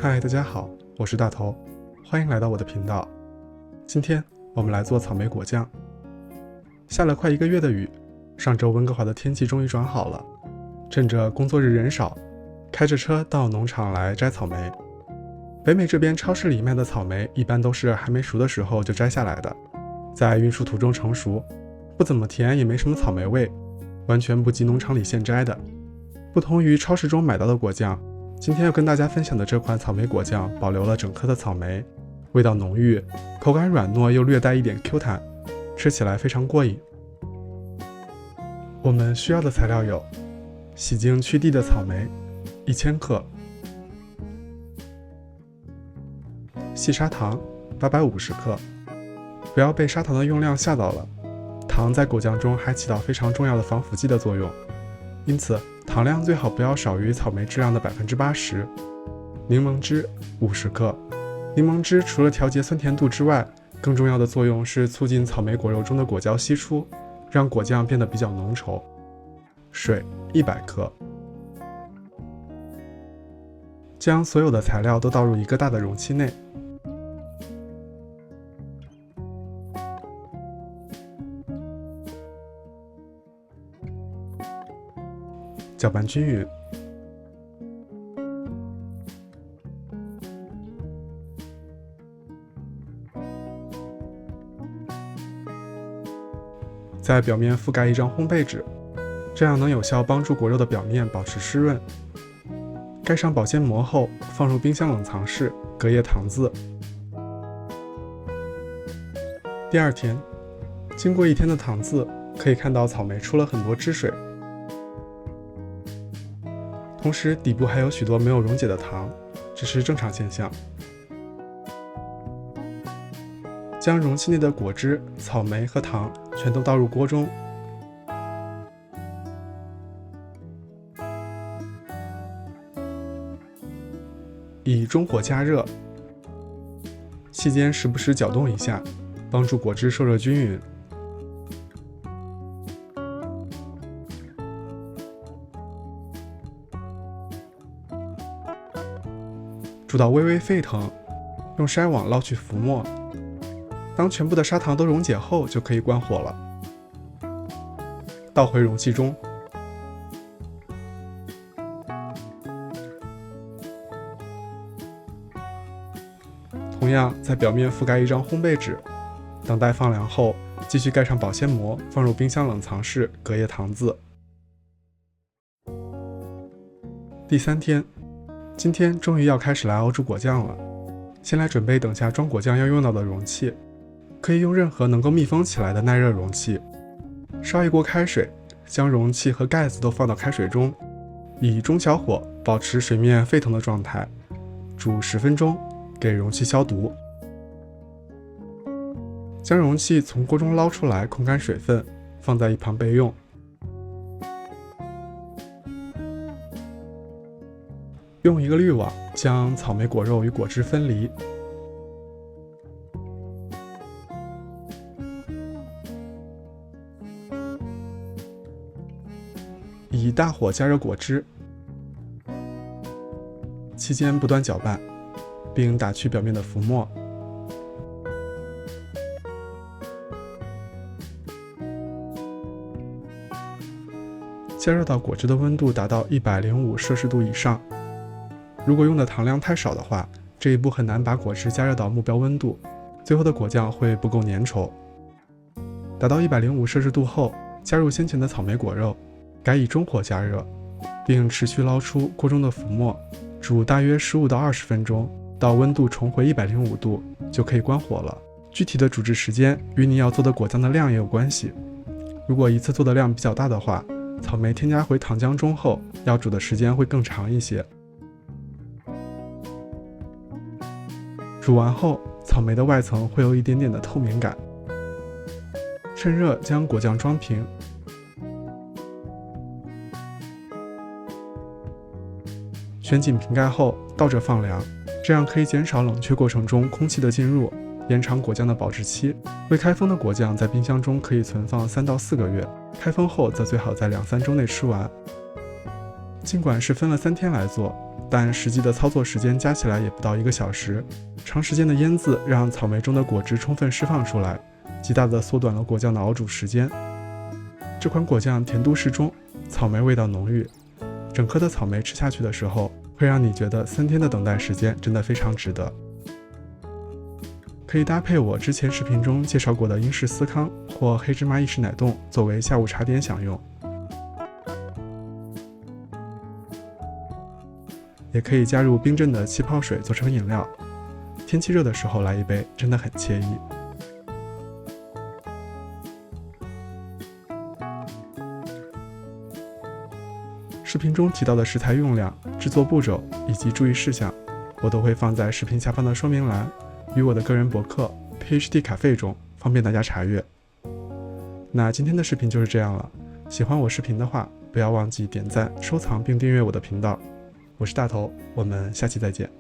嗨，大家好，我是大头，欢迎来到我的频道。今天我们来做草莓果酱。下了快1个月的雨，上周温哥华的天气终于转好了。趁着工作日人少，开着车到农场来摘草莓。北美这边超市里卖的草莓一般都是还没熟的时候就摘下来的，在运输途中成熟，不怎么甜，也没什么草莓味，完全不及农场里现摘的。不同于超市中买到的果酱，今天要跟大家分享的这款草莓果酱保留了整颗的草莓，味道浓郁，口感软糯又略带一点 Q 弹，吃起来非常过瘾。我们需要的材料有：洗净去蒂的草莓1000克，细砂糖850克。不要被砂糖的用量吓到了，糖在果酱中还起到非常重要的防腐剂的作用，因此糖量最好不要少于草莓质量的80%。柠檬汁50克，柠檬汁除了调节酸甜度之外，更重要的作用是促进草莓果肉中的果胶析出，让果酱变得比较浓稠。水100克。将所有的材料都倒入一个大的容器内，搅拌均匀。在表面覆盖一张烘焙纸，这样能有效帮助果肉的表面保持湿润。盖上保鲜膜后，放入冰箱冷藏室，隔夜糖渍。第二天，经过1天的糖渍，可以看到草莓出了很多汁水，同时底部还有许多没有溶解的糖，这是正常现象。将容器内的果汁、草莓和糖全都倒入锅中，以中火加热，期间时不时搅动一下，帮助果汁受热均匀。煮到微微沸腾，用筛网捞取浮沫。当全部的砂糖都溶解后，就可以关火了。倒回容器中，同样在表面覆盖一张烘焙纸，等待放凉后，继续盖上保鲜膜，放入冰箱冷藏室，隔夜糖渍。第3天，今天终于要开始来熬煮果酱了。先来准备等下装果酱要用到的容器，可以用任何能够密封起来的耐热容器。烧一锅开水，将容器和盖子都放到开水中，以中小火保持水面沸腾的状态，煮10分钟，给容器消毒。将容器从锅中捞出来，控干水分，放在一旁备用。用一个滤网将草莓果肉与果汁分离。以大火加热果汁，期间不断搅拌，并打去表面的浮沫。加热到果汁的温度达到105摄氏度以上。如果用的糖量太少的话，这一步很难把果汁加热到目标温度，最后的果酱会不够粘稠。达到105摄氏度后，加入先前的草莓果肉，改以中火加热，并持续捞出锅中的浮沫，煮大约15到20分钟，到温度重回105度就可以关火了。具体的煮制时间与你要做的果酱的量也有关系。如果一次做的量比较大的话，草莓添加回糖浆中后，要煮的时间会更长一些。煮完后，草莓的外层会有一点点的透明感。趁热将果酱装瓶，旋紧瓶盖后倒着放凉，这样可以减少冷却过程中空气的进入，延长果酱的保质期。未开封的果酱在冰箱中可以存放3到4个月，开封后则最好在2-3周内吃完。尽管是分了3天来做，但实际的操作时间加起来也不到1个小时。长时间的腌渍让草莓中的果汁充分释放出来，极大地缩短了果酱的熬煮时间。这款果酱甜度适中，草莓味道浓郁，整颗的草莓吃下去的时候，会让你觉得3天的等待时间真的非常值得。可以搭配我之前视频中介绍过的英式司康或黑芝麻意式奶冻作为下午茶点享用，也可以加入冰镇的气泡水做成饮料，天气热的时候来一杯真的很惬意。视频中提到的食材用量、制作步骤以及注意事项，我都会放在视频下方的说明栏与我的个人博客 PhD 咖啡中，方便大家查阅。那今天的视频就是这样了，喜欢我视频的话，不要忘记点赞、收藏并订阅我的频道。我是大头，我们下期再见。